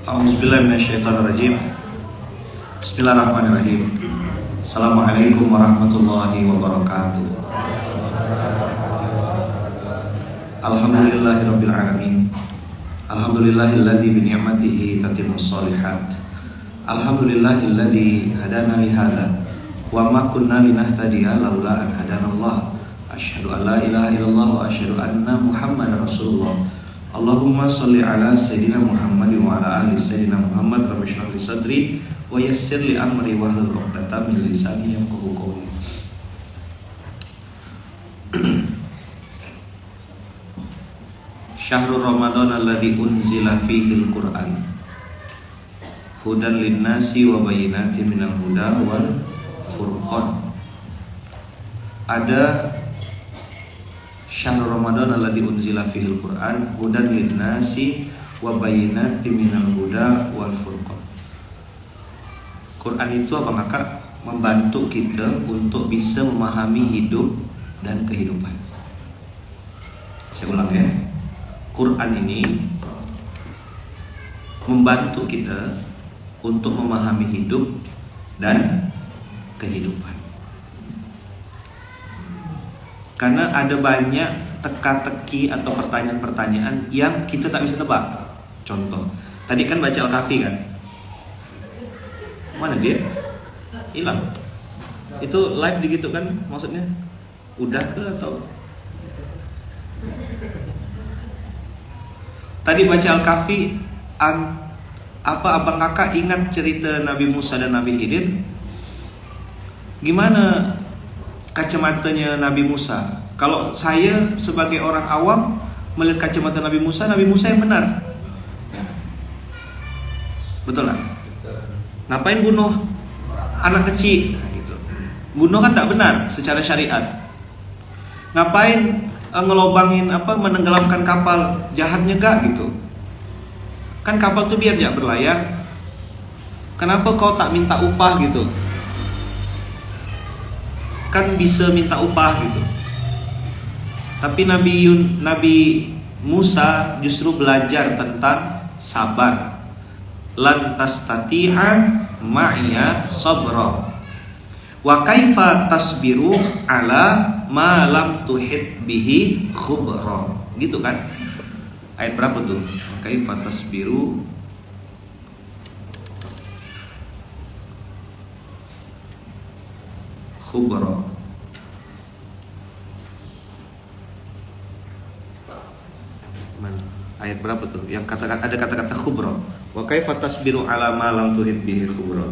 A'udzubillahi minasyaitonirrajim. Bismillahirrahmanirrahim. Assalamualaikum warahmatullahi wabarakatuh. Alhamdulillahirabbil alamin. Alhamdulillahilladzi bi ni'matihi tatimmus shalihat. Alhamdulillahilladzi hadana li hadza wa ma kunna linahtadiya laula an hadanallah. Asyhadu an la ilaha illallah wa asyhadu anna Muhammadar Rasulullah. Allahumma sholli ala sayyidina Muhammad wa ala ali sayyidina Muhammad. Rabbi shrah li sadri wa yassir li amri wahlul 'uqdatam min lisani yafqahu qawli. Syahrul Ramadan alladzi unzila fihi al-Qur'an hudan lin-nasi wa bayyinatin minal huda wal furqan. Ada Syahrul Ramadan alladzi unzila fihi al-Qur'an hudan lin-nasi wa bayyinatin minal huda wal furqan. Quran itu apa maka membantu kita untuk bisa memahami hidup dan kehidupan. Saya ulang ya. Quran ini membantu kita untuk memahami hidup dan kehidupan. Karena ada banyak teka-teki atau pertanyaan-pertanyaan yang kita tak bisa tebak. Contoh, tadi kan baca Al-Kahfi kan? Mana dia? Hilang. Itu live begitu kan maksudnya? Udah ke atau? Tadi baca Al-Kahfi, apa abang kakak ingat cerita Nabi Musa dan Nabi Khidir? Gimana kacamatanya Nabi Musa? Kalau saya sebagai orang awam melihat kacamata Nabi Musa yang benar. Betul lah. Ngapain bunuh anak kecil? Nah, gitu. Bunuh kan tidak benar secara syariat. Ngapain ngelobangin menenggelamkan kapal, jahatnya gak gitu? Kan kapal tuh biar dia berlayar. Kenapa kau tak minta upah gitu? Kan bisa minta upah gitu. Tapi Nabi Musa justru belajar tentang sabar. Lan tastati'a ma'iya sabra. Wa kaifa tasbiru ala ma lam tuhit bihi khubra. Gitu kan? Ayat berapa tuh? Kaifa tasbiru khubra. Ayat berapa tuh? Yang ada kata-kata khubra. Wa kaifa tasbiru ala ma lam tuhit bihi khubra.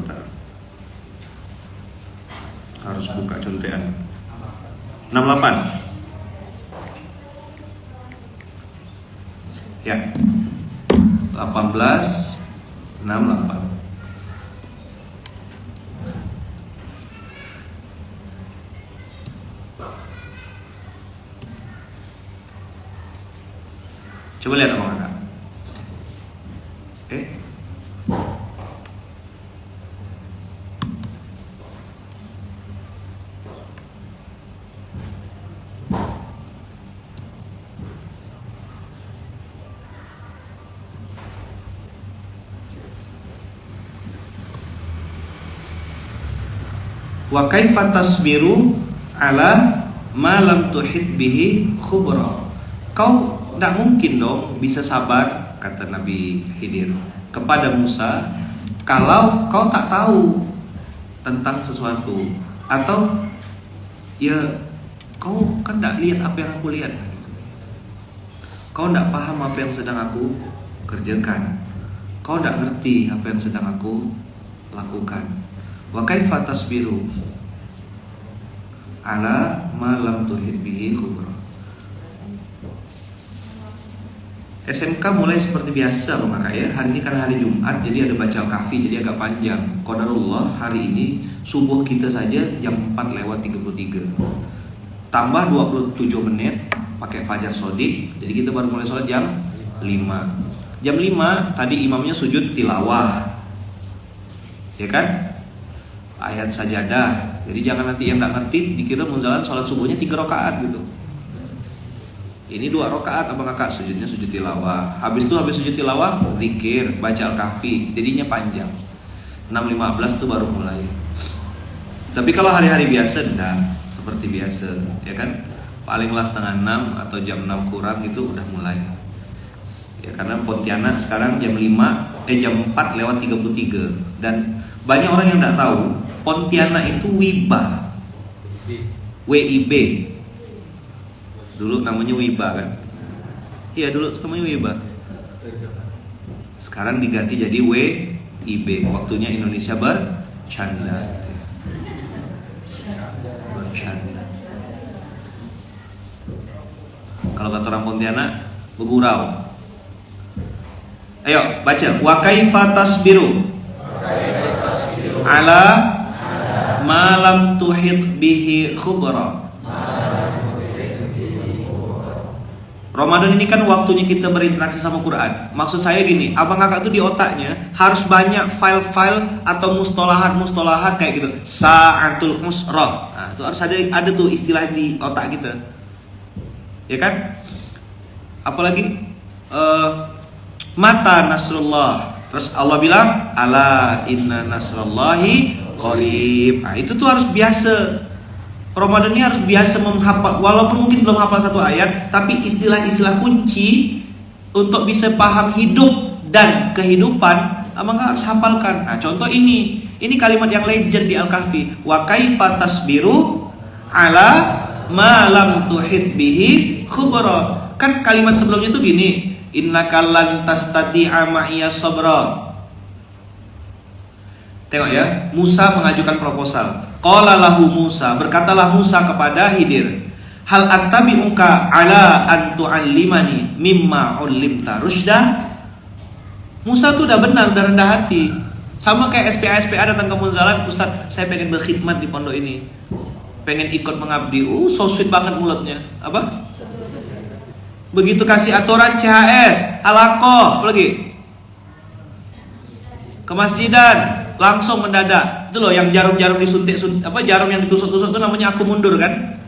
Harus buka contekan. 68. Ya. 18 68. Coba lihat abang kakak. Wa kaifa tasbiru ala ma lam tuhit bihi khubra. Kau tidak mungkin dong bisa sabar, kata Nabi Khidir kepada Musa, kalau kau tak tahu tentang sesuatu. Atau ya kau kan tidak lihat apa yang aku lihat. Kau tidak paham apa yang sedang aku kerjakan. Kau tidak ngerti apa yang sedang aku lakukan. Wa kaifa tasbiru ala ma lam tuhit bihi khubra. SMK mulai seperti biasa Bang Kakak ya. Hari ini kan hari Jumat, jadi ada baca Al-Kahfi, jadi agak panjang. Qadarullah hari ini subuh kita saja jam 4:33. Tambah 27 menit pakai fajar sodik. Jadi kita baru mulai sholat jam 5. Jam 5 tadi imamnya sujud tilawah. Ya kan? Ayat sajadah. Jadi jangan nanti yang enggak ngerti dikira mau jalan sholat subuhnya 3 rakaat gitu. Ini 2 rakaat abang kakak, sujudnya sujud tilawah. Habis sujud tilawah, zikir, baca Al-Kahfi, jadinya panjang. 6.15 tuh baru mulai. Tapi kalau hari-hari biasa enggak, seperti biasa, ya kan? Palinglah setengah 6 atau jam 6 kurang itu udah mulai. Ya karena Pontianak sekarang jam 4:33. Dan banyak orang yang enggak tahu, Pontianak itu Wiba. WIB. Dulu namanya Wiba kan? Iya dulu namanya Wiba. Sekarang diganti jadi WIB. Waktunya Indonesia bercanda. Bercanda. Kalau kata orang Pontianak, bergurau. Ayo baca. Wa kaifa tasbiru ala ma lam tuhit bihi khubra. Ramadan ini kan waktunya kita berinteraksi sama Quran. Maksud saya gini, abang kakak tuh di otaknya harus banyak file-file atau mustolahat kayak gitu. Sa'atul usra. Nah, itu harus ada tuh istilah di otak kita. Ya kan? Apalagi mata nasrullah. Terus Allah bilang, ala inna nasrullahi qarib. Nah, itu tuh harus biasa. Ramadan ini harus biasa menghafal, walaupun mungkin belum hafal satu ayat, tapi istilah-istilah kunci untuk bisa paham hidup dan kehidupan, abang harus hafalkan. Nah, contoh ini kalimat yang legend di Al-Kahfi. Wa kaifa tasbiru ala ma lam tuhit bihi khubra. Kan kalimat sebelumnya itu gini, innaka lan tastati'a ma'iya sabra. Tengok ya, Musa mengajukan proposal. Qala lahu Musa, berkatalah Musa kepada Khidir, hal attabi'uka ala an tu'allimani mimma 'ullimta rusyda. Musa tuh udah benar, udah rendah hati. Sama kayak SPA datang ke Munzalan, Ustaz, saya pengen berkhidmat di pondok ini. Pengen ikut mengabdi. So sweet banget mulutnya. Apa? Begitu kasih aturan CHS, halaqah, apa lagi? Kemasjidan, langsung mendadak. Itu loh yang jarum-jarum disuntik, jarum yang ditusuk-tusuk itu namanya aku mundur kan?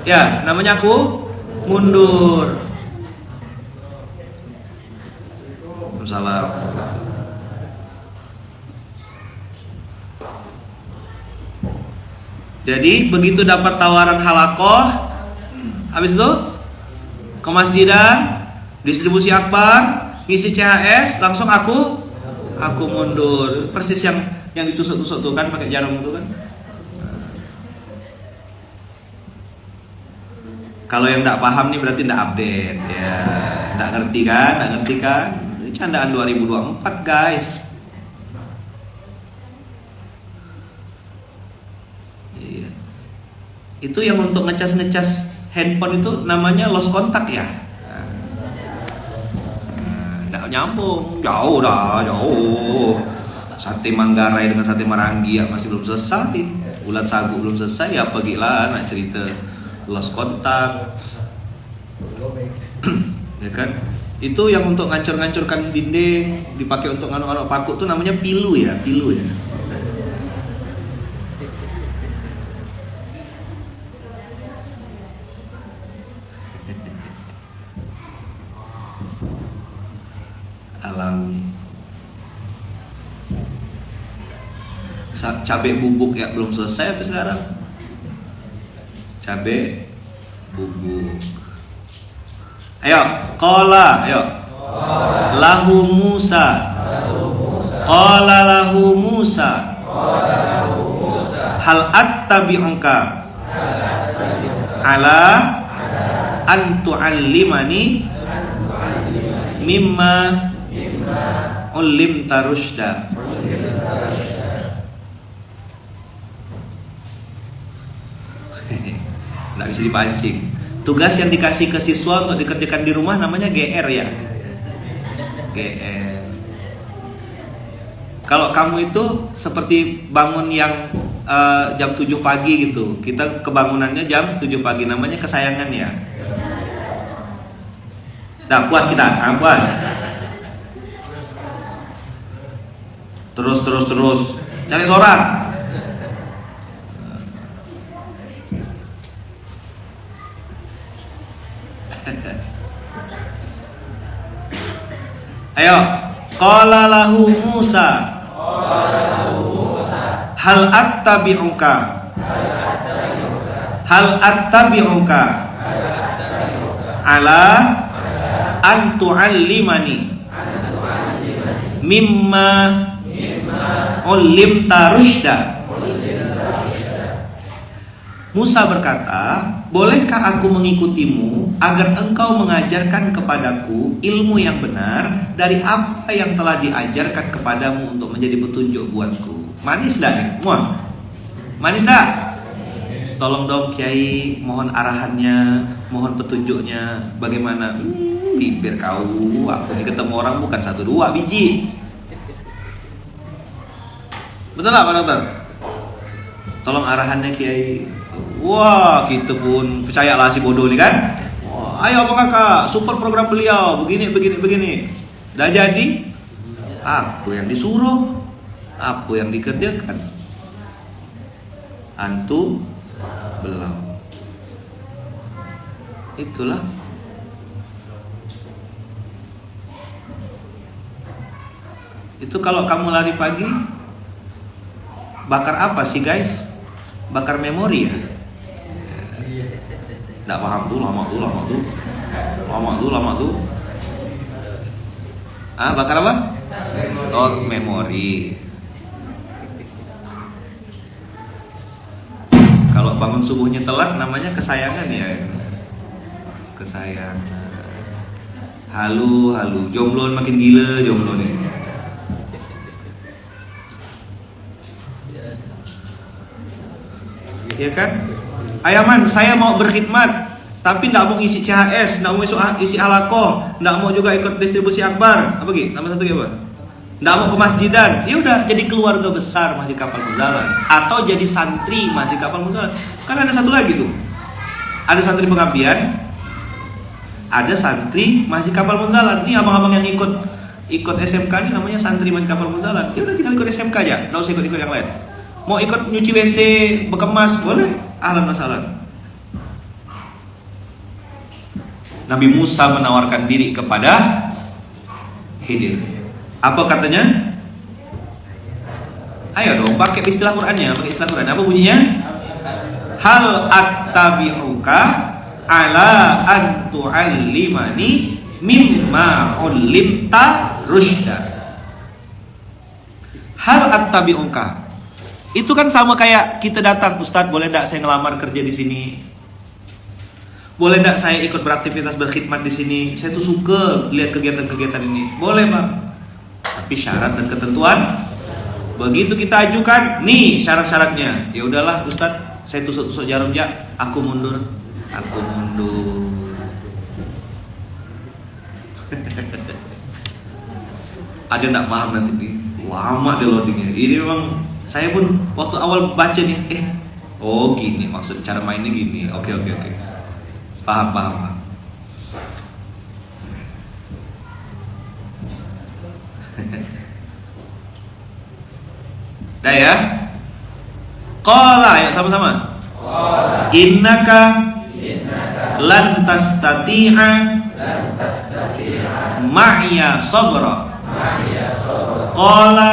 Ya, namanya aku mundur. Salam. Jadi begitu dapat tawaran halaqah, habis itu ke masjidan, distribusi akbar, ngisi CHS, langsung aku mundur. Persis yang ditusuk-tusuk tuh kan pakai jarum itu kan. Kalau yang enggak paham nih berarti enggak update ya. Enggak ngerti kan? Ini candaan 2024, guys. Iya. Itu yang untuk ngecas handphone itu namanya lost contact ya. Nggak nyambung, jauh. Sate Manggarai dengan sate Marangi ya masih belum selesai. Ulat sagu belum selesai ya, pergilah nak cerita lost contact. Ya kan? Itu yang untuk ngancur-ngancurkan dinding, dipakai untuk nganu-nganu paku tuh namanya pilu ya. Alami. Cabai bubuk ya belum selesai sampai sekarang. Cabai bubuk. Ayo. Lahu Musa. Qala lahu Musa. Hal attabi'uka ala an tu'allimani mimma ullimta rusyda. Nggak bisa dipancing. Tugas yang dikasih ke siswa untuk dikerjakan di rumah namanya GR ya. GR. Kalau kamu itu seperti bangun yang jam 7 pagi gitu. Kita kebangunannya jam 7 pagi, namanya kesayangan ya. Nah, puas kita, puas. Terus cari sorak. Ayo, qala lahu Musa, hal attabi'uka, hal attabi'uka ala an tu'allimani mimma ulimta rusyda. Musa berkata, bolehkah aku mengikutimu agar engkau mengajarkan kepadaku ilmu yang benar dari apa yang telah diajarkan kepadamu untuk menjadi petunjuk buatku. Manis dah nih, manis dah. Tolong dong Kiai, mohon arahannya, mohon petunjuknya. Bagaimana? Bibir kau, aku ini ketemu orang bukan 1-2 biji. Betul lah Pak Dokter? Tolong arahannya Kiai. Wah, kita pun percayalah si bodoh ini kan. Wah, ayo Pak Kakak, super program beliau, begini. Dah jadi? Aku yang disuruh, aku yang dikerjakan. Antum belum. Itulah. Itu kalau kamu lari pagi, bakar apa sih guys? Bakar memori ya? Nggak paham tuh, lama tuh. Ah, bakar apa? Oh, memori. Kalau bangun subuhnya telat namanya kesayangan ya. Kesayangan. Halu, jomblo makin gila jomblo nih. Ya kan? Ayaman, saya mau berkhidmat, tapi tidak mau isi CHS, tidak mau isi halakoh, tidak mau juga ikut distribusi akbar. Apa gitu? Nama satu apa? Tidak mau ke masjidan. Ya udah, jadi keluarga besar Masjid Kapal Munzalan, atau jadi santri Masjid Kapal Munzalan. Kan ada satu lagi tuh. Ada santri pengabdian, ada santri Masjid Kapal Munzalan. Ini abang-abang yang ikut SMK ini namanya santri Masjid Kapal Munzalan. Ya udah tinggal ikut SMK aja, tidak usah ikut yang lain. Mau ikut nyuci WC, bekemas, boleh. Ahlan wa sahlan. Nabi Musa menawarkan diri kepada Khidir. Apa katanya? Ayo dong, pakai istilah Qur'annya, pakai istilah Qur'an. Apa bunyinya? Hal attabi'uka ala an tu'allimani mimma ulimta rusyda. Hal attabi'uka. Itu kan sama kayak kita datang, Ustadz, boleh enggak saya ngelamar kerja di sini? Boleh enggak saya ikut beraktivitas berkhidmat di sini? Saya tuh suka lihat kegiatan-kegiatan ini. Boleh, Bang. Tapi syarat dan ketentuan. Begitu kita ajukan, nih syarat-syaratnya. Ya udahlah, Ustadz, saya tusuk-tusuk jarum ya, aku mundur. Ada enggak paham nanti nih? Lama deh loadingnya. Ini memang saya pun waktu awal baca nih, oh gini maksud cara mainnya gini. Oke. Paham. Dah ya. Qala, ya sama-sama. Innaka lan tastati'a ma'iya sabra. Qala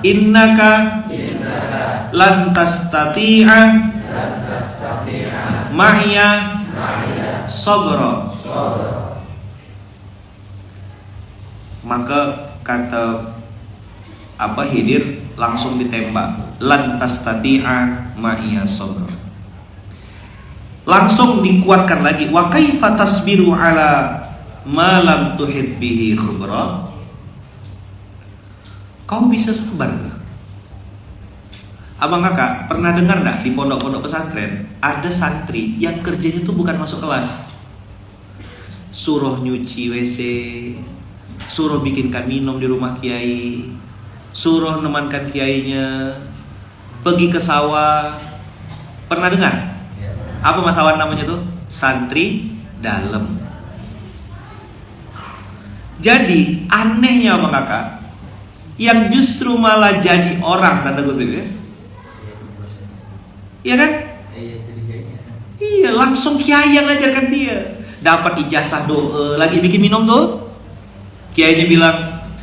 innaka lan tastati'a ma'iya sabra. Maka kata Khidir langsung ditembak, lan tastati'a ma'iya sabra. Langsung dikuatkan lagi, wa kaifa tasbiru ala ma lam tuhid bihi khubra. Kau bisa sabar gak? Abang kakak pernah dengar gak di pondok-pondok pesantren ada santri yang kerjanya tuh bukan masuk kelas, suruh nyuci WC, suruh bikinkan minum di rumah kiai, suruh nemankan kiainya, pergi ke sawah. Pernah dengar? Apa masawan namanya tuh? Santri dalam. Jadi anehnya abang kakak, yang justru malah jadi orang tanda kutip ya. Iya kan? Iya, langsung kiai yang ngajarkan dia. dapat ijazah doa, lagi bikin minum tuh, kiainya bilang,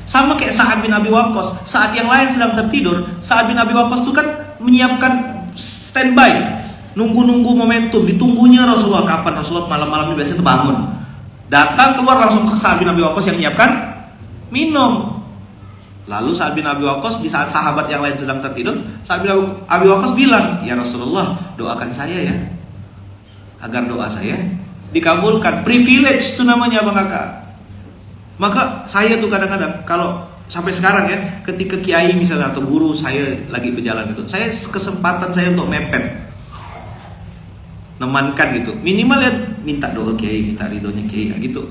sama kayak Sa'ad bin Abi Waqqas. Saat yang lain sedang tertidur, Sa'ad bin Abi Waqqas tuh kan menyiapkan standby, nunggu momentum, ditunggunya Rasulullah kapan. Rasulullah malam-malam ini biasanya tuh bangun, datang keluar langsung ke Sa'ad bin Abi Waqqas yang menyiapkan minum. Lalu Sa'ad bin Abi Waqqas di saat sahabat yang lain sedang tertidur, Sa'ad bin Abi Waqqas bilang, ya Rasulullah, doakan saya ya, agar doa saya dikabulkan. Privilege itu namanya Bang Kakak. Maka saya tuh kadang-kadang kalau sampai sekarang ya, ketika kiai misalnya atau guru saya lagi berjalan itu, saya kesempatan saya untuk mepet, nemankan gitu, minimal ya minta doa kiai, minta ridhonya kiai gitu.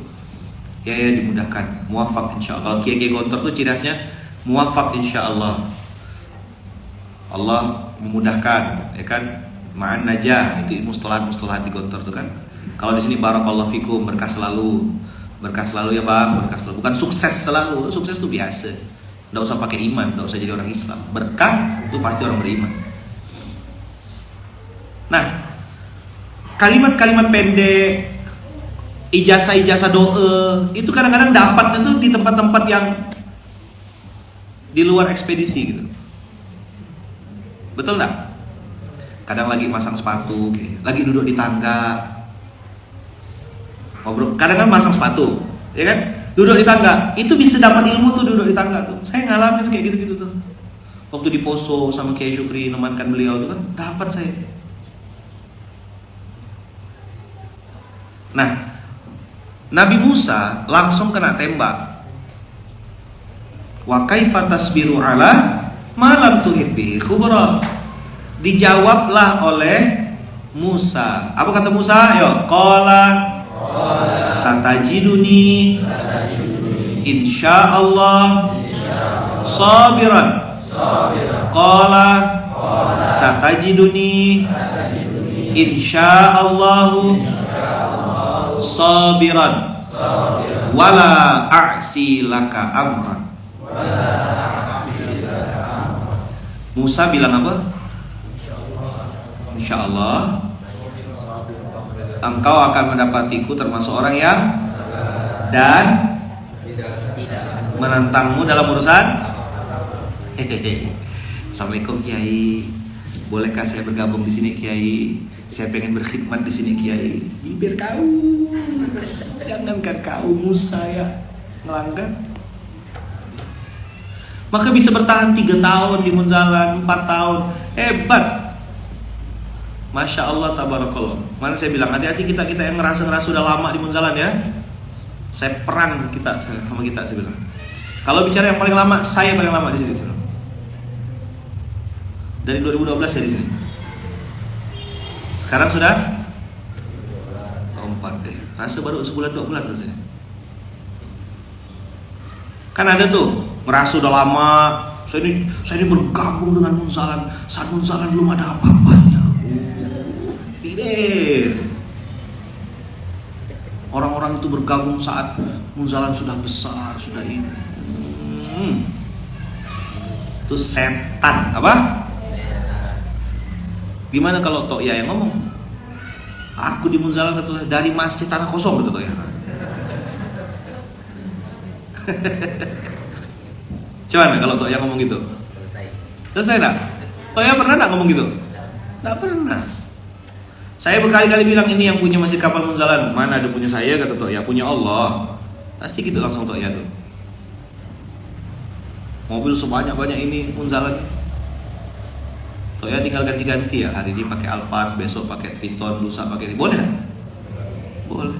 Ya dimudahkan, muafak insyaallah. Kalau kiai Gontor tuh ciri khasnya muafak insyaallah. Allah memudahkan, ya kan? Ma'an najah, itu mustalahat di Gontor tuh kan. Kalau di sini barakallahu fikum, berkah selalu ya Bang, berkah selalu. Bukan sukses selalu, sukses itu biasa. Enggak usah pakai iman, enggak usah jadi orang Islam. Berkah itu pasti orang beriman. Nah, kalimat-kalimat pendek, ijazah doa itu kadang-kadang dapat itu di tempat-tempat yang di luar ekspedisi gitu. Betul nggak? Kadang lagi masang sepatu, lagi duduk di tangga, ngobrol. Kadang kan masang sepatu, ya kan? Duduk di tangga, itu bisa dapat ilmu tuh duduk di tangga tuh. Saya ngalamin kayak gitu-gitu tuh. Waktu di Poso sama Kiai Syukri nemankan beliau tuh kan dapat saya. Nah, Nabi Musa langsung kena tembak. Wa kaifa tasbiru ala ma lam tuhit bihi khubra. Dijawablah oleh Musa. Apa kata Musa? Yo, qala satajiduni insyaallah sabiran. Qala satajiduni insyaallah sabiran wala a'si laka amran. Musa bilang apa? Insyaallah engkau akan mendapatiku termasuk orang yang dan menentangmu dalam urusan. Assalamualaikum Kiai, bolehkah saya bergabung di sini Kiai? Saya pengen berkhidmat di sini Kiai. Bibir kau, jangankan kau, Musa ya melanggar. Maka bisa bertahan 3 tahun di Munzalan, 4 tahun, hebat. Masya Allah, tabarakallah. Mana saya bilang hati-hati kita yang ngerasa udah lama di Munzalan ya. Saya perang sama kita saya bilang. Kalau bicara yang paling lama, saya paling lama di sini. Dari 2012 saya di sini. Sekarang sudah 4 deh. Rasa baru sebulan 2 bulan rasanya. Kan ada tuh merasa udah lama. Saya ini bergabung dengan Munzalan. Saat Munzalan belum ada apa-apanya. Tidak. Orang-orang itu bergabung saat Munzalan sudah besar, sudah ini. Itu setan. Apa? Gimana kalau Toya yang ngomong? Aku di Munzalan dari masjid tanah kosong gitu Toya. Cuman kalau Toya ngomong gitu? Selesai enggak? Toya pernah enggak ngomong gitu? Enggak pernah. Saya berkali-kali bilang ini yang punya masjid kapal Munzalan. Mana ada punya saya kata Toya, punya Allah. Pasti gitu langsung Toya tuh. Mobil sebanyak-banyak ini Munzalan. Toya tinggal ganti-ganti ya. Hari ini pakai Alphard, besok pakai Triton, lusa pakai ini. Boleh? Boleh.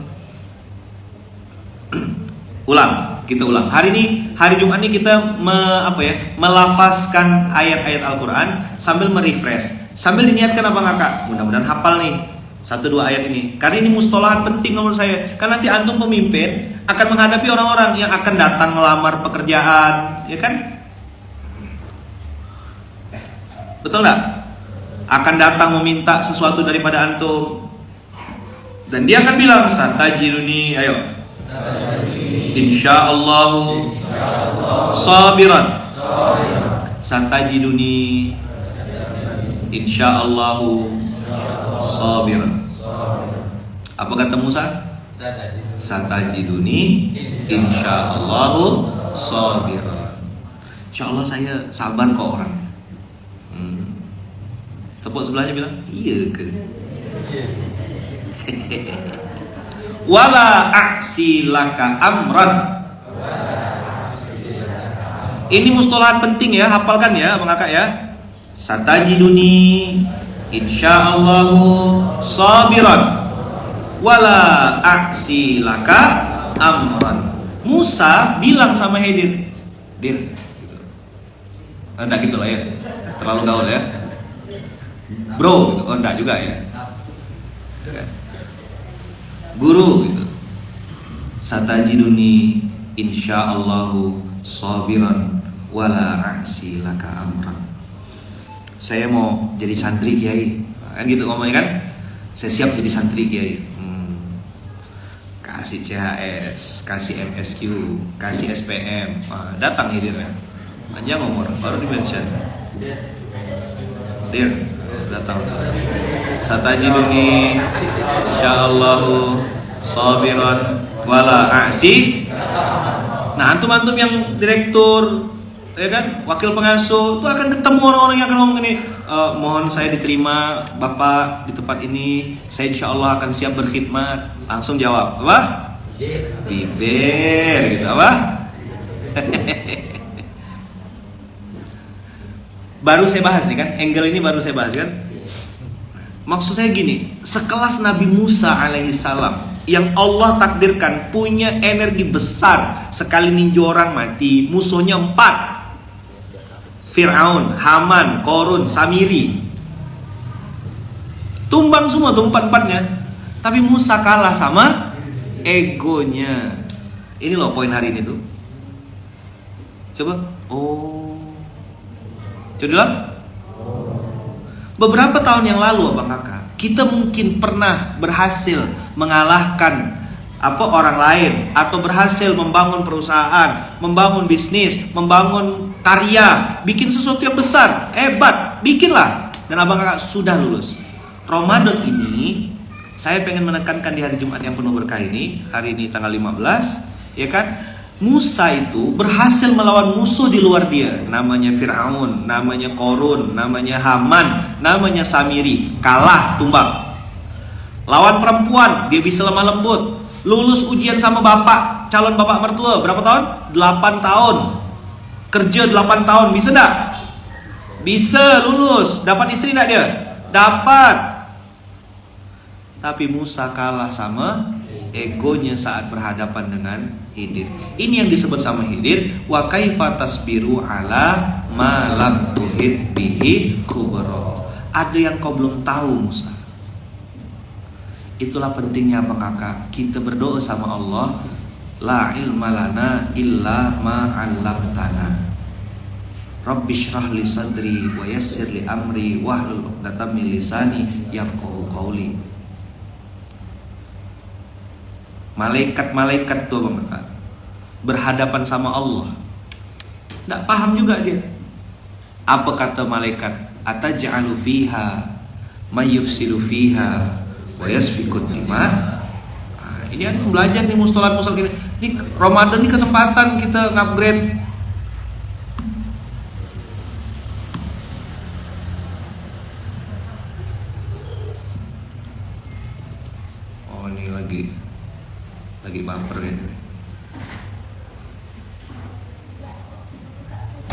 Kita ulang. Hari ini, hari Jumat ini kita melafazkan ayat-ayat Al-Quran sambil merefresh, sambil diniatkan apa kakak? Mudah-mudahan hafal nih 1-2 ayat ini. Karena ini mustolahat penting menurut saya. Karena nanti antum pemimpin akan menghadapi orang-orang yang akan datang melamar pekerjaan, ya kan? Betul nggak? Akan datang meminta sesuatu daripada antum, dan dia akan bilang satajiduni, ayo, insyaallahu sabiran, satajiduni insyaallahu sabiran. Apa kata Musa? satajiduni insyaallahu shabiran. Insyaallah saya sabar kok orangnya. Tepuk sebelahnya bilang, iya ke? Wala a'si laka amran. Ini mustalahat penting ya, hafalkan ya Bang Kakak ya. Satajiduni insyaallahu sabiran wala a'si laka amran. Musa bilang sama Khidir, Dir gitu. Enggak gitu lah ya, terlalu gaul ya, bro gitu. Oh enggak juga ya, guru gitu. Satajiduni insyaallahu sabiran wala a'si laka amran. Saya mau jadi santri Kiai, kan gitu ngomongnya kan. Saya siap jadi santri Kiai. Kasih CHS, kasih MSQ, kasih SPM. Datang Khidirnya, panjang umur, baru di-mention. Dir, datang. Satajiduni insyaallahu sabiran wala a'si. Nah, antum-antum yang direktur, ya kan, wakil pengasuh, itu akan ketemu orang-orang yang akan ngomong ini, mohon saya diterima Bapak di tempat ini, saya insyaallah akan siap berkhidmat. Langsung jawab, apa? Bibir, gitu, apa? Baru saya bahas nih kan, angle ini baru saya bahas kan. Maksud saya gini, sekelas Nabi Musa alaihissalam yang Allah takdirkan punya energi besar, sekali ninju orang mati, musuhnya 4, Fir'aun, Haman, Korun, Samiri, tumbang semua tuh 4-4-nya. Tapi Musa kalah sama egonya. Ini loh poin hari ini tuh. Coba. Coba. Beberapa tahun yang lalu Abang Kakak, kita mungkin pernah berhasil mengalahkan orang lain, atau berhasil membangun perusahaan, membangun bisnis, membangun karya, bikin sesuatu yang besar, hebat, bikinlah. Dan Abang Kakak sudah lulus. Ramadan ini saya pengen menekankan di hari Jumat yang penuh berkah ini, hari ini tanggal 15, ya kan? Musa itu berhasil melawan musuh di luar dia, namanya Fir'aun, namanya Korun, namanya Haman, namanya Samiri, kalah, tumbang. Lawan perempuan, dia bisa lemah lembut. Lulus ujian sama bapak, calon bapak mertua, berapa tahun? 8 tahun. Kerja 8 tahun, bisa enggak? Bisa lulus. Dapat istri enggak dia? Dapat. Tapi Musa kalah sama egonya saat berhadapan dengan Khidir. Ini yang disebut sama Khidir, wa kaifa tasbiru ala ma lam tuhid bihi khubra. Ada yang kau belum tahu Musa. Itulah pentingnya Abang Kakak, kita berdoa sama Allah, la ilma lana illa ma 'allamtana. Rabbi shrah li sadri wa yassir li amri wahlul 'uqdatam min lisani yafqahu qawli. Malaikat-malaikat tuh Abang Kakak berhadapan sama Allah, tidak paham juga dia. Apa kata malaikat? Ataj'alu fiha may yufsidu fiha wa yasfiku dima. Ini kan belajar nih mustalah-mustalah gini. Ini Ramadan ini kesempatan kita ngupgrade. Oh, ini lagi bumper gitu.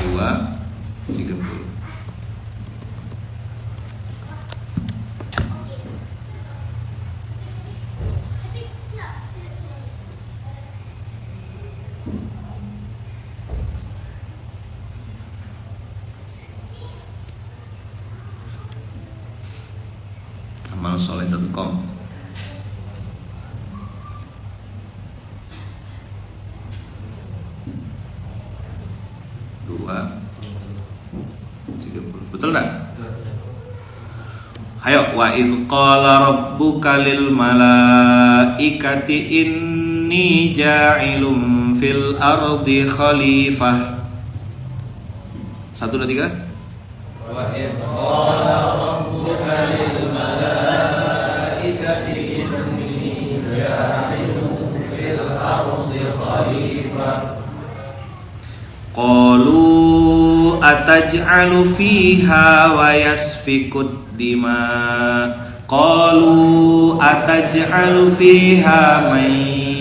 2:30. amalsoleh.com. Betul enggak? Ayo, wa idz qala rabbuka lil malaikati inni ja'ilun fil ardi khalifah. 1, 2, 3. Wa idz qala rabbuka lil malaikati inni ja'ilun Qalu ataj'alu fiha wa yasfikud dima. Qalu ataj'alu fiha man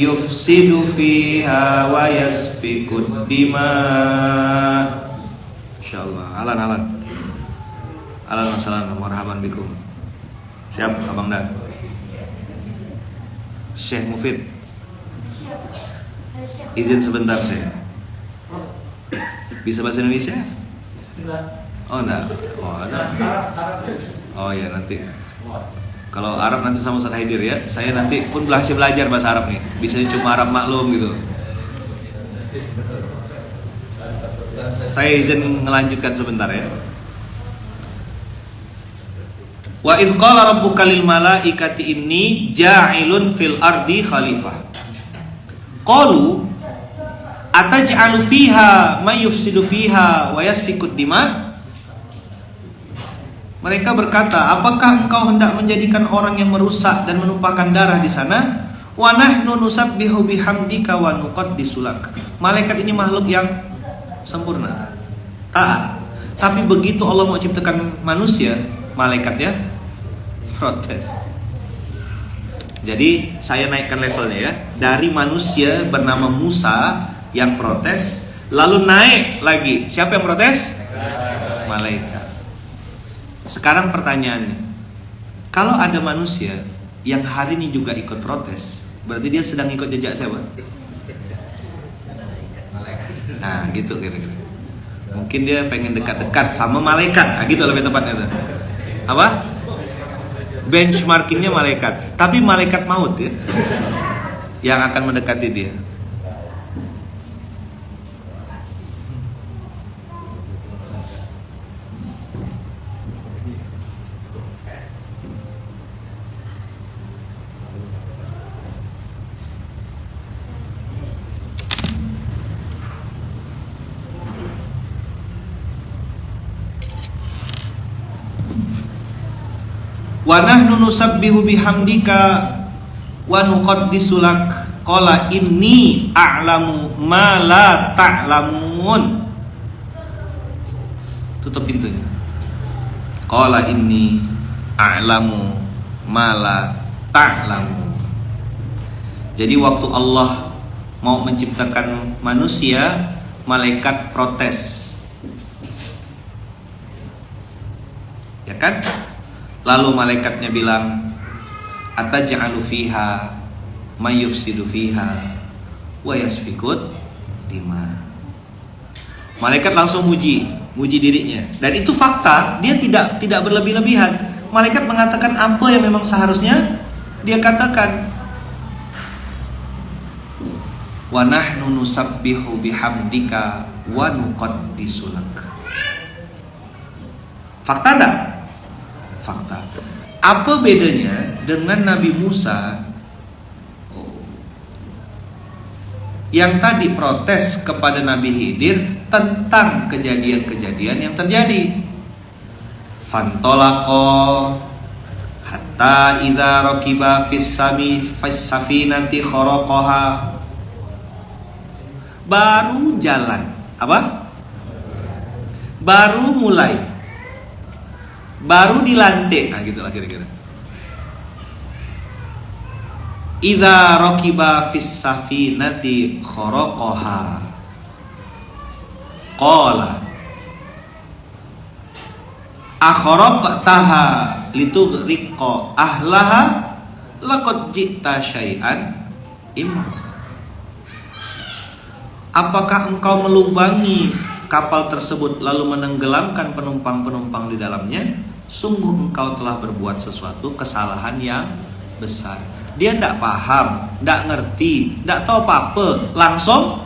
yufsidu fiha wa yasfikud dima. Insyaallah. Alan. Assalamualaikum marhaban bikum. Siap Abang dah. Syekh Mufid. Izin sebentar Syekh. Bisa bahasa Indonesia? Oh enggak. Oh ya nanti. Kalau Arab nanti sama Ustaz Haidir ya. Saya nanti pun masih belajar bahasa Arab nih. Bisanya cuma Arab maklum gitu. Saya izin melanjutkan sebentar ya. Wa idh qala rabbuka lil malaikati inni ja'ilun fil ardi khalifah. Qalu ataj'alu fiha may yufsidu fiha wa yasfikud dima. Mereka berkata, apakah engkau hendak menjadikan orang yang merusak dan menumpahkan darah di sana? Wa nahnu nusabbihu bihamdika wa nuqaddisu lak. Malaikat ini makhluk yang sempurna, taat. Tapi begitu Allah mau ciptakan manusia, malaikatnya protes. Jadi saya naikkan levelnya ya. Dari manusia bernama Musa yang protes, lalu naik lagi. Siapa yang protes? Malaikat. Sekarang pertanyaannya, kalau ada manusia yang hari ini juga ikut protes, berarti dia sedang ikut jejak siapa? Nah gitu kira-kira. Mungkin dia pengen dekat-dekat sama malaikat. Nah gitu lebih tepatnya tuh. Apa? Benchmarkingnya malaikat. Tapi malaikat maut ya yang akan mendekati dia. Wa nahnu nusabbihu bihamdika wa nuqaddisu lak. Qala inni a'lamu ma la ta'lamun. Tutup pintunya. Qala inni a'lamu ma la ta'lamun. Jadi waktu Allah mau menciptakan manusia, malaikat protes. Ya kan? Lalu malaikatnya bilang, ataj'alu fiha may yufsidu fiha wa yasfikud dima. Malaikat langsung muji dirinya. Dan itu fakta, dia tidak berlebih-lebihan. Malaikat mengatakan apa yang memang seharusnya dia katakan. Wa nahnu nusabbihu bihamdika wa nuqaddisu lak. Fakta enggak? Fakta. Apa bedanya dengan Nabi Musa yang tadi protes kepada Nabi Khidir tentang kejadian-kejadian yang terjadi? Fantolaqo hatta idza raqiba fis safinati kharaqaha. Baru jalan, apa? Baru mulai, baru dilantik, nah gitulah kira-kira. Idza raqiba fis safinati kharaqaha qala akharaqtaha litughriqa ahlaha laqad ji'ta syai'an imra. Apakah engkau melubangi kapal tersebut lalu menenggelamkan penumpang-penumpang di dalamnya? Sungguh engkau telah berbuat sesuatu kesalahan yang besar. Dia tidak paham, tidak ngerti, tidak tahu apa-apa, langsung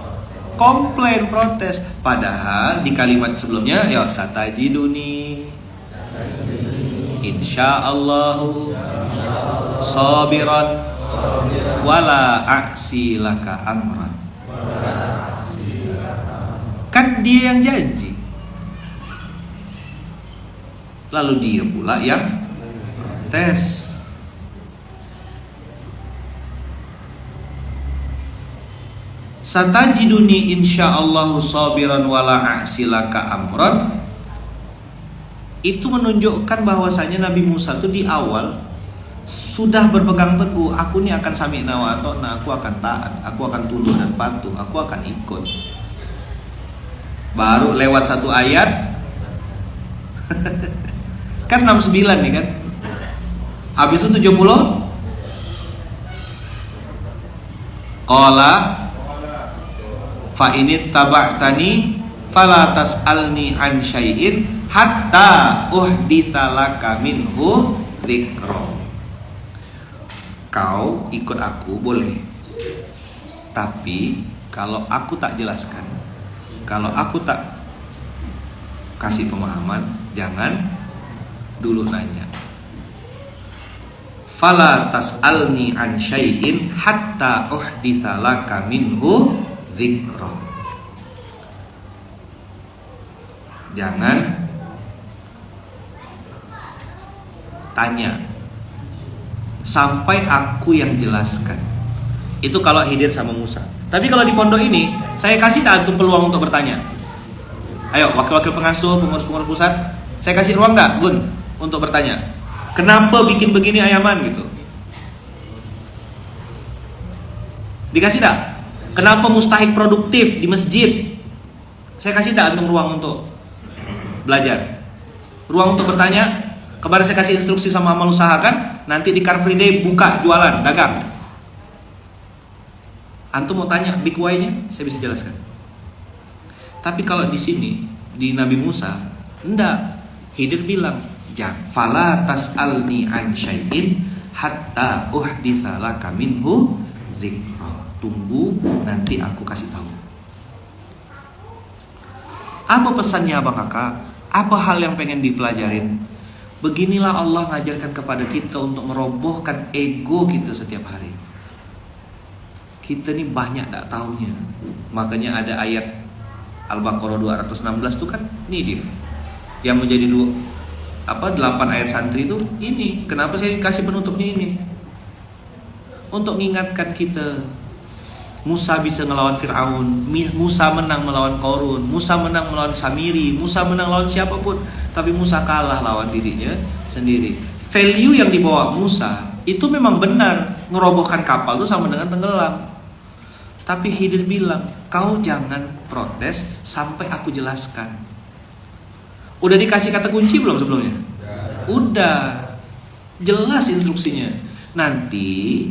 komplain, protes. Padahal di kalimat sebelumnya, ya satajiduni insyaallahu sabiran wala aksi laka amran. Kan dia yang janji, lalu dia pula yang protes. satajiduni insyaallahu sabiran wala a'silaka amran, itu menunjukkan bahwasanya Nabi Musa itu di awal sudah berpegang teguh, aku ini akan sami'na wa ata'na, aku akan taat, aku akan tunduk dan patuh, aku akan ikut. Baru lewat satu ayat kan 69 nih kan, habis itu 70 qala fa init taba'tani fala tas'alni an syai'in hatta uhditsa laka minhu dzikra. Kau ikut aku boleh, tapi kalau aku tak jelaskan, kalau aku tak kasih pemahaman, jangan dulu nanya. Fala tas'alni an syai'in hatta uhditsa laka minhu dzikra. Jangan tanya sampai aku yang jelaskan. Itu kalau Khidir sama Musa. Tapi kalau di pondok ini, saya kasih antum peluang untuk bertanya. Ayo, wakil-wakil pengasuh, pengurus-pengurus pusat, saya kasih ruang enggak, Gun, untuk bertanya. Kenapa bikin begini ayaman gitu? Dikasih enggak? Kenapa mustahik produktif di masjid? Saya kasih enggak antum ruang untuk belajar? Ruang untuk bertanya? Kemarin saya kasih instruksi sama amal usaha kan, nanti di Car Free Day buka jualan, dagang. Antum mau tanya big why-nya, saya bisa jelaskan. Tapi kalau di sini, di Nabi Musa, enggak. Khidir bilang, "Jangan fala tas'alni an syai'in hatta uhditsa laka minhu dzikra." Tunggu, nanti aku kasih tahu. Apa pesannya Abang Kakak? Apa hal yang pengen dipelajarin? Beginilah Allah ngajarkan kepada kita untuk merobohkan ego kita setiap hari. Kita ini banyak tak tahunya. Makanya ada ayat Al-Baqarah 216 itu kan ini dia. Yang menjadi 8 ayat santri itu ini. Kenapa saya kasih penutupnya ini? Untuk mengingatkan kita. Musa bisa melawan Fir'aun, Musa menang melawan Qarun, Musa menang melawan Samiri, Musa menang lawan siapapun, tapi Musa kalah lawan dirinya sendiri. Value yang dibawa Musa itu memang benar, ngerobohkan kapal itu sama dengan tenggelam. Tapi Khidir bilang, kau jangan protes sampai aku jelaskan. Udah dikasih kata kunci belum sebelumnya? Udah, jelas instruksinya. Nanti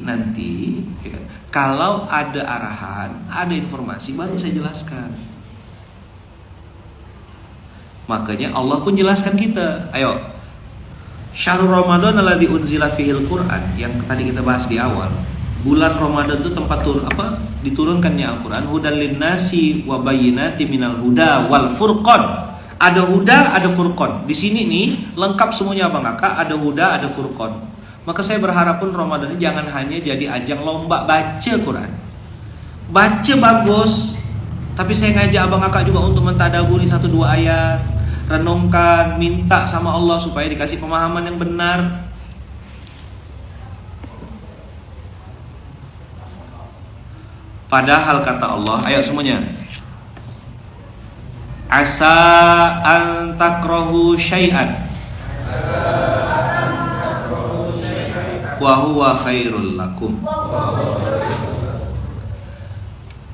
ya kan? Kalau ada arahan, ada informasi, baru saya jelaskan. Makanya Allah pun jelaskan kita. Ayo, Syahrul Ramadan alladzi unzila fihil Quran, yang tadi kita bahas di awal. Bulan Ramadan itu tempat diturunkannya Al-Quran. Hudan linnasi wa bayyinatin minal huda wal furqan. Ada huda, ada furqan. Di sini nih lengkap semuanya Bang Kakak, ada huda, ada furqan. Maka saya berharap pun Ramadan ini jangan hanya jadi ajang lomba baca Quran. Baca bagus, tapi saya ngajak Abang Kakak juga untuk mentadaburi 1-2 ayat, renungkan, minta sama Allah supaya dikasih pemahaman yang benar. Padahal kata Allah, ayo semuanya, asa an takrahu syai'an wa huwa khairul lakum.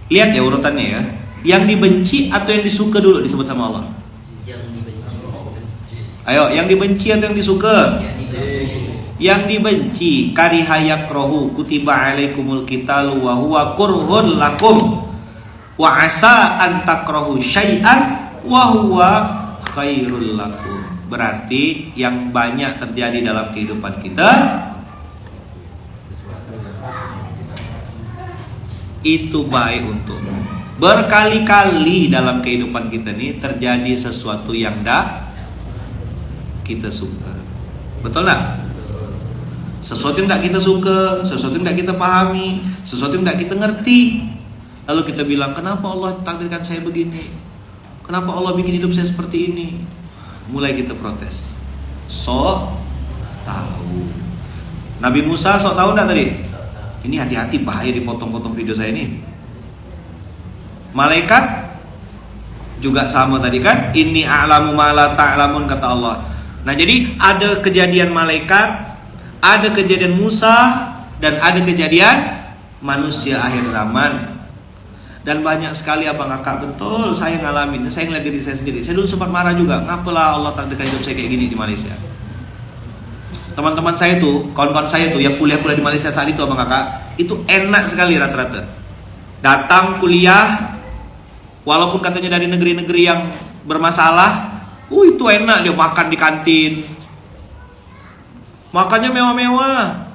Lihat ya urutannya ya. Yang dibenci atau yang disuka dulu disebut sama Allah? Yang dibenci. Ayo, yang dibenci atau yang disuka? Yang dibenci, kariha yakrahu kutiba alaikumul qitalu wa huwa kurhun lakum wa asa an takrahu syai'an wa huwa khairul lakum. Berarti yang banyak terjadi dalam kehidupan kita itu baik untukmu. Berkali-kali dalam kehidupan kita ini terjadi sesuatu yang tidak kita suka. Betul tak? Sesuatu yang tidak kita suka, sesuatu yang tidak kita pahami, sesuatu yang tidak kita ngerti. Lalu kita bilang, kenapa Allah takdirkan saya begini? Kenapa Allah bikin hidup saya seperti ini? Mulai kita protes. Sok tahu. Nabi Musa sok tahu enggak tadi? Ini hati-hati, bahaya dipotong-potong video saya ini. Malaikat juga sama tadi kan, inni a'lamu ma la ta'lamun kata Allah. Nah, jadi ada kejadian malaikat, ada kejadian Musa, dan ada kejadian manusia akhir zaman. Dan banyak sekali abang kakak, betul saya ngalamin. Saya ngeliat diri saya sendiri. Saya dulu sempat marah juga, ngapalah Allah takdirkan hidup saya kayak gini di Malaysia. Teman-teman saya tuh, kawan-kawan saya tuh yang kuliah-kuliah di Malaysia saat itu abang kakak, itu enak sekali rata-rata. Datang kuliah, walaupun katanya dari negeri-negeri yang bermasalah, itu enak, dia makan di kantin, makannya mewah-mewah.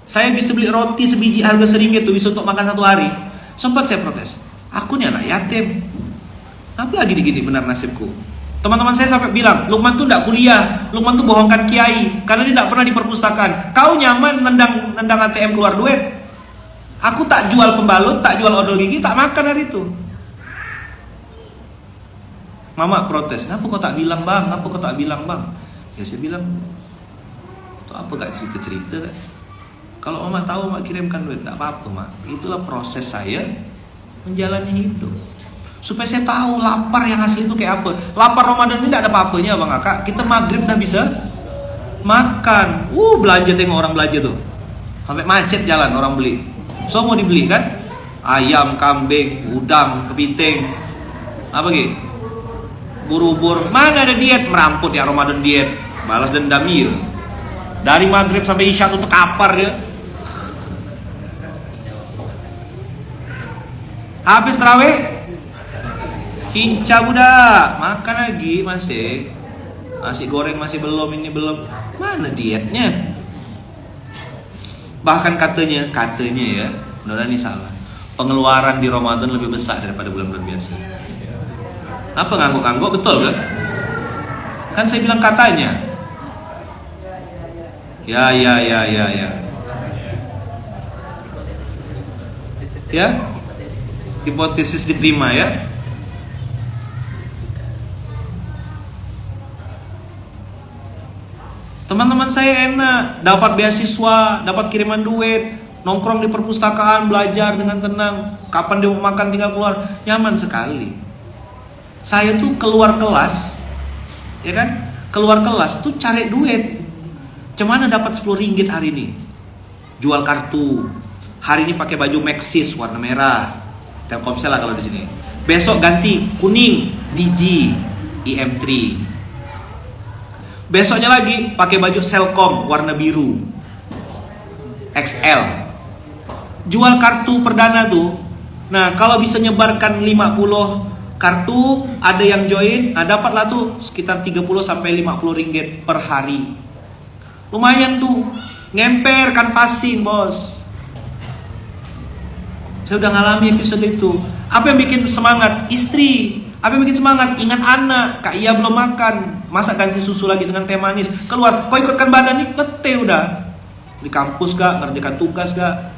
Saya bisa beli roti sebiji harga RM1 tuh bisa untuk makan 1 hari. Sempat saya protes, aku nih anak yatim, apa lagi digini benar nasibku. Teman-teman saya sampai bilang, Lukman tuh tidak kuliah, Lukman tuh bohongkan kiai, karena dia tidak pernah di perpustakaan. Kau nyaman nendang ATM keluar duit. Aku tak jual pembalut, tak jual odol gigi, tak makan hari itu. Mama protes, ngapa kau tak bilang bang? Ngapa kau tak bilang bang? Ya saya bilang, itu apa gak cerita-cerita kan? Kalau mama tahu mak kirimkan duit, tak apa-apa mak. Itulah proses saya menjalani hidup. Supaya saya tahu lapar yang asli itu kayak apa. Lapar Ramadan ini tidak ada apa-apanya bang kakak. Kita maghrib dah bisa makan. Belanja, tengok orang belanja tuh. Sampai macet jalan orang beli. So mau dibeli kan? Ayam, kambing, udang, kepiting, apa gitu? Buru-buru, mana ada diet, meramput ya Ramadan diet, balas dendam ya. Dari maghrib sampai isya tuh terkapar dia. Habis terawih, hinca budak, makan lagi masih. Nasi goreng masih belum, ini belum. Mana dietnya? Bahkan katanya ya, mudah-mudahan ini salah. Pengeluaran di Ramadan lebih besar daripada bulan-bulan biasa. Apa ngangguk-ngangguk, betul kan? Kan saya bilang katanya. Ya. Ya, hipotesis diterima ya. Teman-teman saya enak, dapat beasiswa, dapat kiriman duit, nongkrong di perpustakaan, belajar dengan tenang. Kapan dia mau makan tinggal keluar, nyaman sekali. Saya tuh keluar kelas, ya kan? Keluar kelas tuh cari duit. Cuman dapat 10 ringgit hari ini. Jual kartu. Hari ini pakai baju Maxis warna merah. Telkomsel lah kalau di sini. Besok ganti kuning, Digi, IM3. Besoknya lagi pakai baju Selcom warna biru, XL. Jual kartu perdana tuh. Nah, kalau bisa nyebarkan 50 kartu, ada yang join, dapatlah tuh sekitar 30 sampai 50 ringgit per hari. Lumayan tuh. Ngemper kan passing, bos. Saya udah ngalami episode itu. Apa yang bikin semangat? Istri. Apa yang bikin semangat? Ingat anak. Kak Iya belum makan. Masa ganti susu lagi dengan teh manis. Keluar, kau ikutkan badan nih. Letih udah. Di kampus gak? Ngerjakan tugas gak?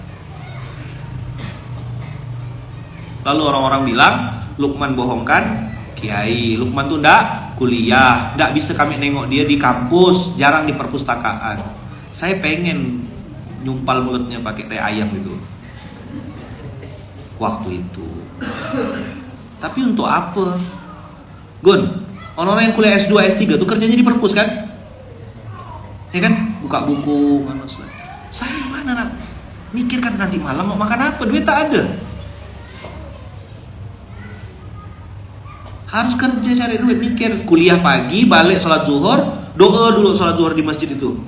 Lalu orang-orang bilang, Lukman bohongkan kiai. Lukman tuh ndak kuliah. Ndak bisa kami nengok dia di kampus. Jarang di perpustakaan. Saya pengen nyumpal mulutnya pakai teh ayam gitu waktu itu. Tapi untuk apa? Gun, orang-orang yang kuliah S2, S3 tuh kerjanya di perpus kan? Ya kan? Buka buku kan. Saya mana nak? Mikirkan nanti malam mau makan apa? Duit tak ada. Harus kerja cari duit, mikir. Kuliah pagi, balik sholat zuhur, doa dulu sholat zuhur di masjid itu.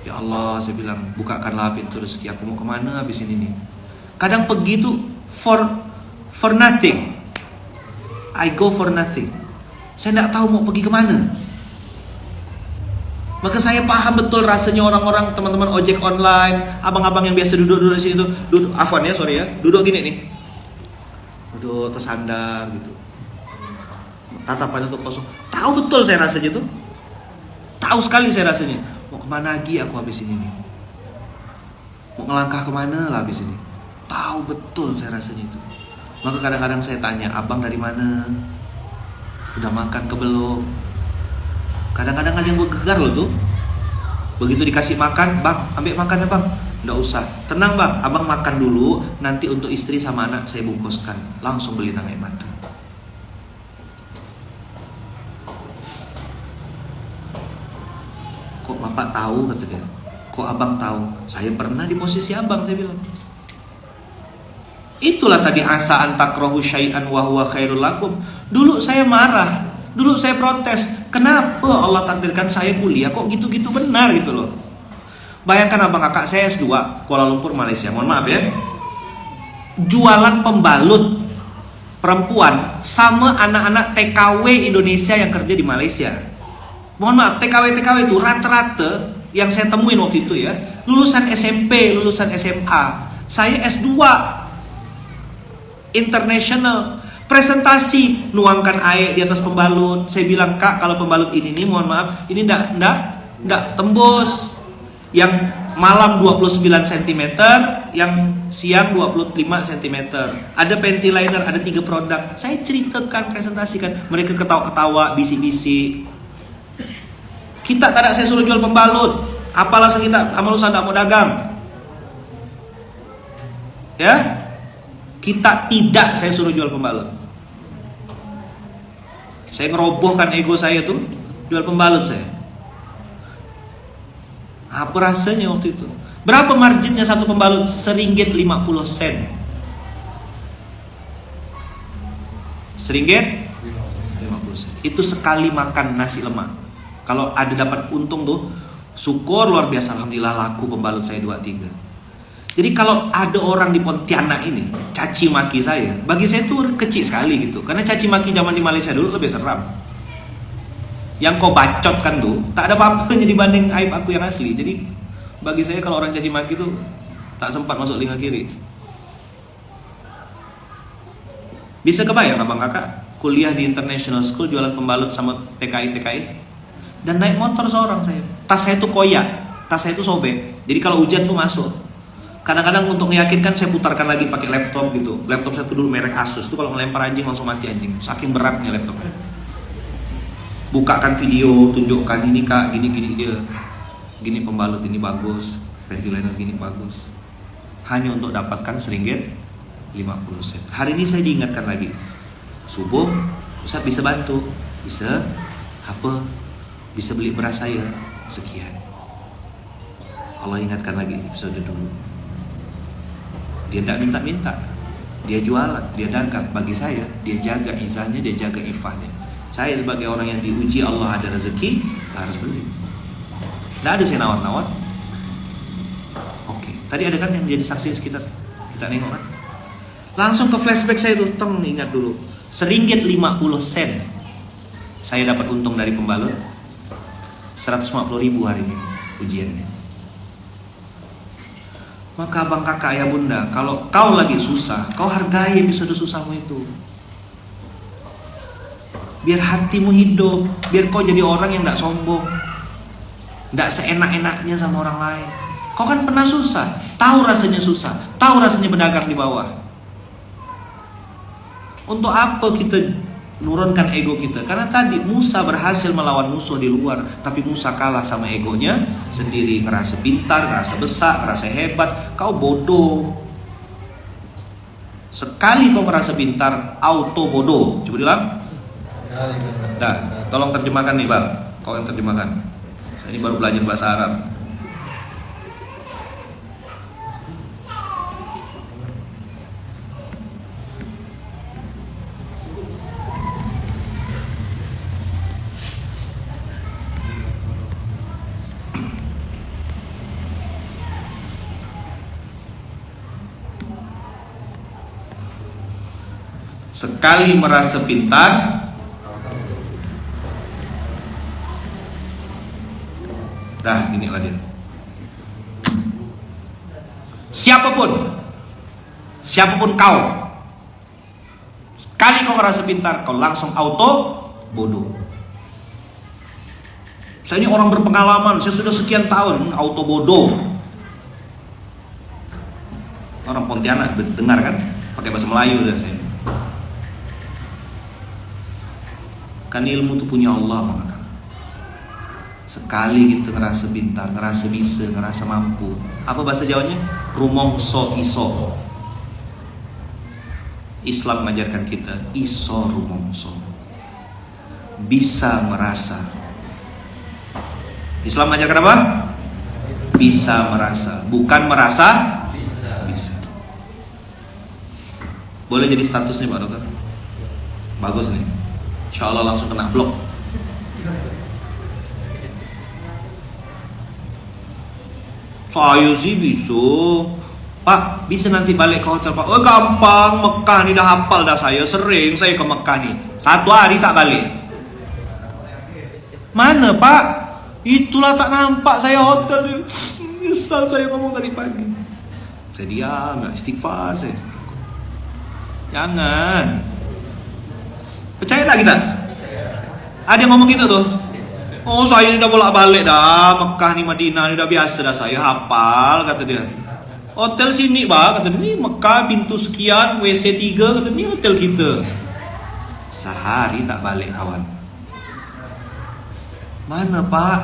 Ya Allah, saya bilang, bukakanlah pintu rezeki. Aku mau kemana habis ini nih? Kadang pergi tuh for nothing. I go for nothing. Saya tidak tahu mau pergi kemana. Maka saya paham betul rasanya orang-orang, teman-teman ojek online, abang-abang yang biasa duduk-duduk di sini tuh, duduk, afwan ya, sorry ya, duduk gini nih, duduk tersandar gitu, tatapannya tuh kosong. Tahu betul saya rasanya tuh, tahu sekali saya rasanya. Mau kemana lagi aku habis ini nih? Mau ngelangkah kemana lah habis ini? Tahu betul saya rasanya itu. Maka kadang-kadang saya tanya, abang dari mana? Udah makan ke belum? Kadang-kadang ada yang bergegar loh tuh. Begitu dikasih makan, bang, ambil makan ya bang. Nggak usah, tenang bang, abang makan dulu, nanti untuk istri sama anak saya bungkuskan. Langsung beli nang air mata. Kok bapak tahu, kata dia. Kok abang tahu? Saya pernah di posisi abang, saya bilang. Itulah tadi asa antakrahu syai'an wa huwa khairul lakum. Dulu saya marah, dulu saya protes. Kenapa Allah takdirkan saya kuliah kok gitu-gitu benar gitu loh. Bayangkan abang kakak saya S2 Kuala Lumpur Malaysia. Mohon maaf ya. Jualan pembalut perempuan sama anak-anak TKW Indonesia yang kerja di Malaysia. Mohon maaf, TKW itu rata-rata yang saya temuin waktu itu ya, lulusan SMP, lulusan SMA. Saya S2 international. Presentasi, nuangkan air di atas pembalut. Saya bilang, Kak, kalau pembalut ini nih, mohon maaf, ini ndak tembus. Yang malam 29 cm, yang siang 25 cm. Ada panty liner, ada 3 produk. Saya ceritakan, presentasikan. Mereka ketawa-ketawa, bisik-bisik. Kita tak ada, saya suruh jual pembalut. Apalah kita, amal usaha tak mau dagang. Ya, kita tidak, saya suruh jual pembalut. Saya ngerobohkan ego saya tuh, jual pembalut saya. Apa rasanya waktu itu? Berapa marginnya satu pembalut? RM1.50. RM1.50. Itu sekali makan nasi lemak. Kalau ada dapat untung tuh, syukur luar biasa, alhamdulillah laku pembalut saya 2-3. Jadi kalau ada orang di Pontianak ini caci maki saya, bagi saya tuh kecil sekali gitu. Karena caci maki zaman di Malaysia dulu lebih seram. Yang kau bacot kan tuh, tak ada apa-apanya dibanding aib aku yang asli. Jadi bagi saya kalau orang caci maki tuh tak sempat masuk liha kiri. Bisa kebayang abang kakak kuliah di international school, jualan pembalut sama TKI, dan naik motor seorang saya. Tas saya tuh koyak, tas saya tuh sobek. Jadi kalau hujan tuh masuk. Kadang-kadang untuk meyakinkan saya putarkan lagi pakai laptop gitu. Laptop saya tuh dulu merek Asus tuh, kalau ngelempar anjing langsung mati anjing. Saking beratnya laptopnya. Bukakan video, tunjukkan ini kak, gini dia, gini pembalut ini bagus, ventilator gini bagus. Hanya untuk dapatkan RM1.50. Hari ini saya diingatkan lagi. Subuh, Ustaz bisa bantu, bisa apa? Bisa beli beras saya sekian. Allah ingatkan lagi episode dulu. Dia tidak minta-minta, dia jualan, dia dagang. Bagi saya, dia jaga izahnya, dia jaga ifahnya. Saya sebagai orang yang diuji Allah ada rezeki, harus beli. Tidak ada saya nawar-nawar. Oke, tadi ada kan yang jadi saksi sekitar, kita nengok kan. Langsung ke flashback saya tuh, ingat dulu. RM1.50 saya dapat untung dari pembalut. 150.000 hari ini ujiannya. Maka abang kakak ayah bunda, kalau kau lagi susah, kau hargai episode susahmu itu. Biar hatimu hidup, biar kau jadi orang yang tidak sombong, tidak seenak-enaknya sama orang lain. Kau kan pernah susah, tahu rasanya susah, tahu rasanya berdagang di bawah. Untuk apa kita nurunkan ego kita? Karena tadi Musa berhasil melawan musuh di luar, tapi Musa kalah sama egonya sendiri. Ngerasa pintar, ngerasa besar, ngerasa hebat. Kau bodoh. Sekali kau merasa pintar, auto bodoh. Coba bilang. Nah, tolong terjemahkan nih bang, kau yang terjemahkan. Saya ini baru belajar bahasa Arab. Sekali merasa pintar, dah inilah dia. Siapapun kau, sekali kau merasa pintar, kau langsung auto bodoh. Saya ini orang berpengalaman, saya sudah sekian tahun auto bodoh. Orang Pontianak dengar kan, pakai bahasa Melayu udah saya. Kan ilmu itu punya Allah, maka Sekali kita ngerasa pintar, ngerasa bisa, ngerasa mampu. Apa bahasa Jawanya? Rumongso iso. Islam mengajarkan kita iso rumongso. Bisa merasa. Islam mengajarkan apa? Bisa merasa, bukan merasa bisa. Boleh jadi statusnya Pak Dokter? Bagus nih. Insya Allah langsung kena blok. Saya sih bisa Pak, bisa nanti balik ke hotel Pak. Oh gampang, Mekah nih dah hafal dah saya. Sering saya ke Mekah nih. 1 hari tak balik. Mana Pak? Itulah tak nampak saya hotel nih. Nyesal saya ngomong tadi pagi. Saya diam, istighfar saya. Jangan. Percaya tak kita? Ada yang ngomong gitu tuh. Oh saya ini udah bolak-balik dah Mekah nih Madinah ini udah biasa dah saya hafal kata dia. Hotel sini Pak kata dia, ini Mekah pintu sekian WC 3 kata dia, ini hotel kita. Sehari tak balik kawan. Mana Pak?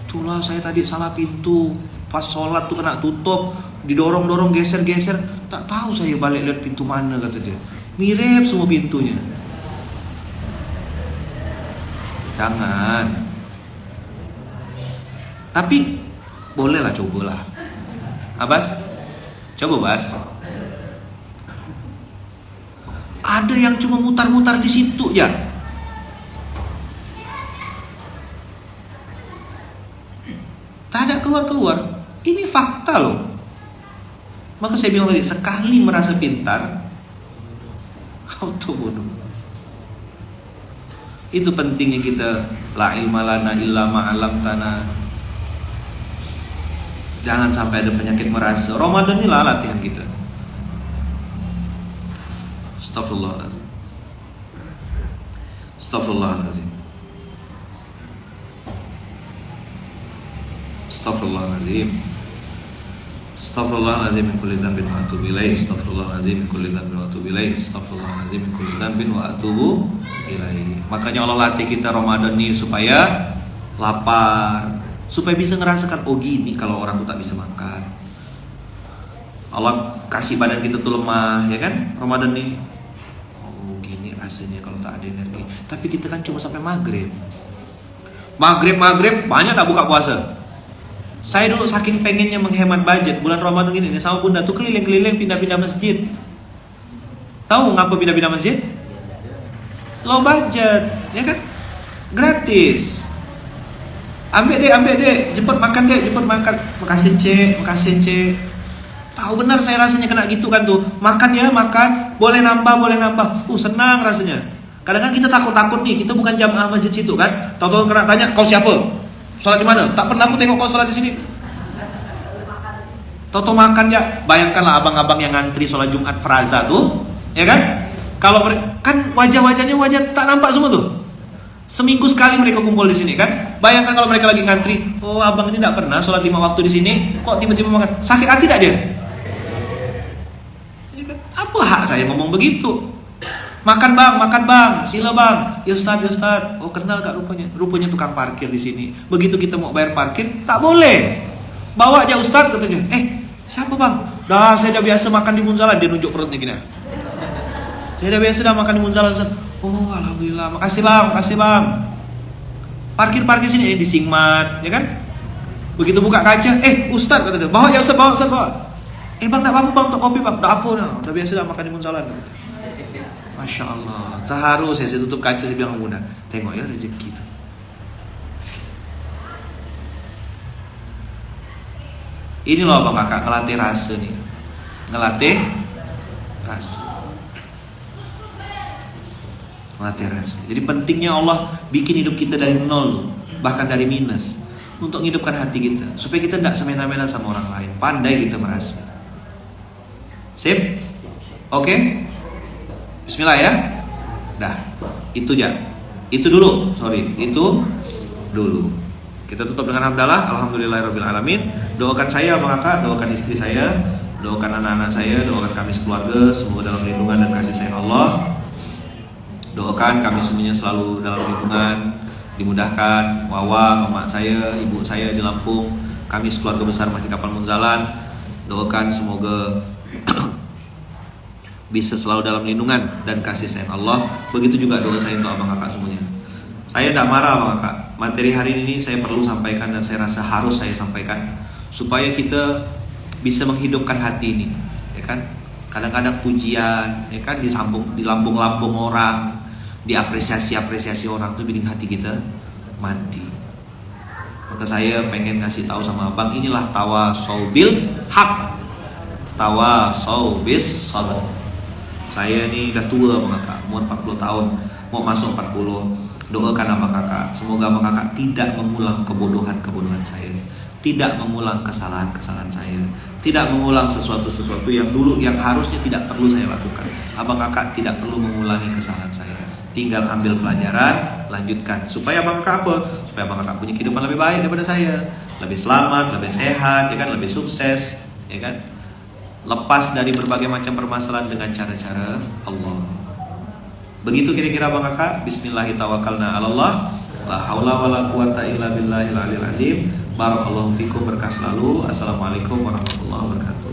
Itulah saya tadi salah pintu. Pas sholat tuh kena tutup, didorong-dorong geser-geser. Tak tahu saya balik lihat pintu mana kata dia. Mirip semua pintunya. Jangan. Tapi bolehlah cobalah. Abbas, coba Bas. Ada yang cuma mutar-mutar di situ ya. Tak ada keluar-keluar. Ini fakta loh. Maka saya bilang tadi, sekali merasa pintar, auto bodoh. Itu pentingnya kita la ilma lana illa ma'alamtana. Jangan sampai ada penyakit merasa. Ramadan inilah latihan kita. Astagfirullahaladzim. Astagfirullahaladzim. Astagfirullahaladzim. Astaghfirullahaladzim min kulli dhanbin wa atubu ilaih. Astaghfirullahaladzim min kulli dhanbin wa atubu ilaih. Astaghfirullahaladzim min kulli dhanbin wa atubu ilaih. Makanya Allah latih kita Ramadan ini supaya lapar, supaya bisa ngerasakan oh gini kalau orang tuh tak bisa makan. Allah kasih badan kita tuh lemah, ya kan? Ramadan nih. Oh gini rasanya kalau tak ada energi. Tapi kita kan cuma sampai maghrib. Maghrib banyak tak buka puasa. Saya dulu saking pengennya menghemat budget bulan Ramadan ini sama bunda tuh keliling-keliling pindah-pindah masjid. Tahu ngapa pindah-pindah masjid? Low budget, ya kan? Gratis. Ambil deh, jemput makan deh, jemput makan. Makasih cek. Tahu benar saya rasanya kena gitu kan tuh. Makan ya, makan. Boleh nambah. Senang rasanya. Kadang-kadang kita takut nih, kita bukan jamaah masjid situ kan. Tahu-tahu kena tanya, kau siapa? Sholat di mana? Tak pernah aku tengok kau sholat di sini. Toto makan ya. Bayangkanlah abang-abang yang ngantri sholat Jumat Fraza tuh, ya kan? Kalau kan wajah-wajahnya wajah tak nampak semua tuh. Seminggu sekali mereka kumpul di sini kan? Bayangkan kalau mereka lagi ngantri. Oh abang ini tak pernah sholat 5 waktu di sini. Kok tiba-tiba makan? Sakit hati tak dia? Ya kan? Apa hak saya ngomong begitu? Makan bang, sila bang. Ya Ustaz. Oh kenal gak rupanya tukang parkir di sini. Begitu kita mau bayar parkir, tak boleh. Bawa aja Ustaz katanya. Siapa bang? Dah saya dah biasa makan di Munzalan. Dia nunjuk perutnya gini. Saya dah biasa makan di Munzalan Ustaz. Oh alhamdulillah, makasih bang. Parkir sini di Singmat, ya kan? Begitu buka kaca, Ustaz kata dia. Bawa ya Ustaz, bawa. Bang tak apa bang, untuk kopi bang. Tak apa dah. Dah biasa dah makan di Munzalan. Masya Allah, terharu saya tutup kaca, saya bilang bunda, tengok ya rezeki itu. Ini loh abang kakak ngelatih rasa nih, ngelatih rasa. Jadi pentingnya Allah bikin hidup kita dari nol, bahkan dari minus, untuk menghidupkan hati kita, supaya kita tidak semena-mena sama orang lain, pandai kita merasa. Sip, oke? Bismillah ya. Dah, itu dulu. Kita tutup dengan hamdalah. Alhamdulillahirabbil alamin. Doakan saya abang kakak, doakan istri saya, doakan anak-anak saya, doakan kami sekeluarga semoga dalam lindungan dan kasih sayang Allah. Doakan kami semuanya selalu dalam lindungan dimudahkan. Wawa, mama saya, ibu saya di Lampung, kami sekeluarga besar Masjid Kapal Munzalan, doakan semoga bisa selalu dalam lindungan dan kasih sayang Allah. Begitu juga doa saya untuk abang kakak semuanya. Saya tidak marah abang kakak. Materi hari ini saya perlu sampaikan dan saya rasa harus saya sampaikan supaya kita bisa menghidupkan hati ini, ya kan? Kadang-kadang pujian, ya kan, disambung di lambung-lambung orang, diapresiasi orang tuh bikin hati kita mati. Maka saya pengen ngasih tahu sama abang, inilah tawasaubil haq, tawasaubis sabr. Saya ini udah tua abang kakak, umur 40 tahun, mau masuk 40. Doakan abang kakak, semoga abang kakak tidak mengulang kebodohan saya, tidak mengulang kesalahan saya, tidak mengulang sesuatu yang dulu yang harusnya tidak perlu saya lakukan. Abang kakak tidak perlu mengulangi kesalahan saya, tinggal ambil pelajaran, lanjutkan. Supaya abang kakak apa? Supaya abang kakak punya kehidupan lebih baik daripada saya, lebih selamat, lebih sehat, ya kan, lebih sukses, ya kan, lepas dari berbagai macam permasalahan dengan cara-cara Allah. Begitu kira-kira abang kakak. Bismillahirrahmanirrahim. La haula wala quwata illa billahil aliyil azim. Barakallahu fikum, berkah selalu. Assalamualaikum warahmatullahi wabarakatuh.